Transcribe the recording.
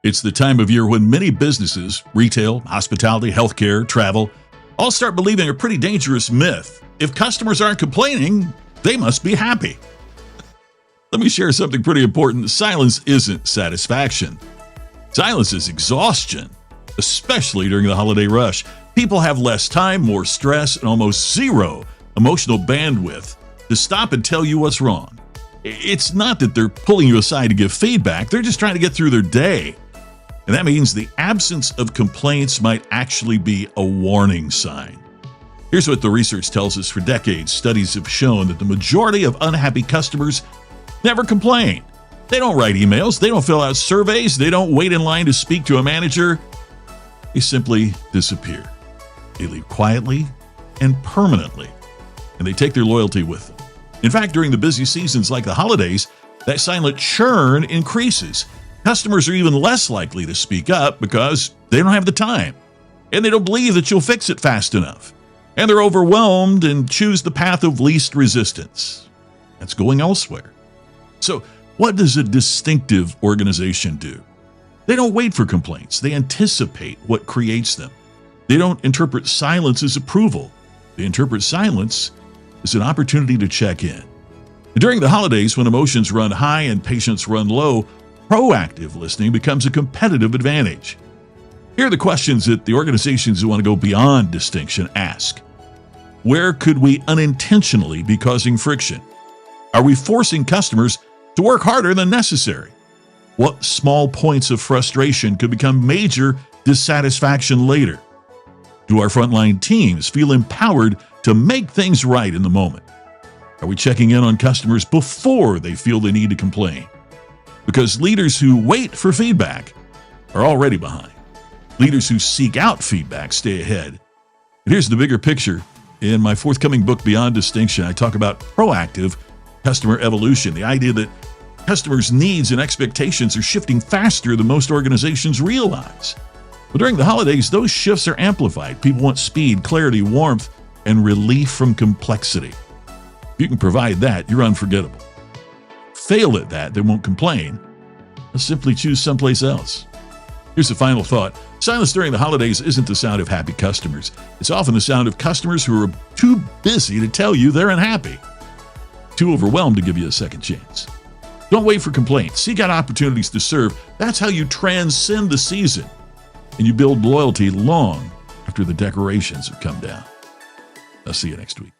It's the time of year when many businesses, retail, hospitality, healthcare, travel, all start believing a pretty dangerous myth. If customers aren't complaining, they must be happy. Let me share something pretty important. Silence isn't satisfaction. Silence is exhaustion, especially during the holiday rush. People have less time, more stress, and almost zero emotional bandwidth to stop and tell you what's wrong. It's not that they're pulling you aside to give feedback. They're just trying to get through their day. And that means the absence of complaints might actually be a warning sign. Here's what the research tells us. For decades, studies have shown that the majority of unhappy customers never complain. They don't write emails. They don't fill out surveys. They don't wait in line to speak to a manager. They simply disappear. They leave quietly and permanently, and they take their loyalty with them. In fact, during the busy seasons like the holidays, that silent churn increases. Customers are even less likely to speak up because they don't have the time, and they don't believe that you'll fix it fast enough. And they're overwhelmed and choose the path of least resistance. That's going elsewhere. So, what does a distinctive organization do? They don't wait for complaints. They anticipate what creates them. They don't interpret silence as approval. They interpret silence as an opportunity to check in. And during the holidays, when emotions run high and patience run low, proactive listening becomes a competitive advantage. Here are the questions that the organizations who want to go beyond distinction ask. Where could we unintentionally be causing friction? Are we forcing customers to work harder than necessary? What small points of frustration could become major dissatisfaction later? Do our frontline teams feel empowered to make things right in the moment? Are we checking in on customers before they feel the need to complain? Because leaders who wait for feedback are already behind. Leaders who seek out feedback stay ahead. And here's the bigger picture. In my forthcoming book, Beyond Distinction, I talk about proactive customer evolution, the idea that customers' needs and expectations are shifting faster than most organizations realize. But during the holidays, those shifts are amplified. People want speed, clarity, warmth, and relief from complexity. If you can provide that, you're unforgettable. Fail at that, they won't complain. They'll simply choose someplace else. Here's the final thought. Silence during the holidays isn't the sound of happy customers. It's often the sound of customers who are too busy to tell you they're unhappy, too overwhelmed to give you a second chance. Don't wait for complaints. Seek out opportunities to serve. That's how you transcend the season, and you build loyalty long after the decorations have come down. I'll see you next week.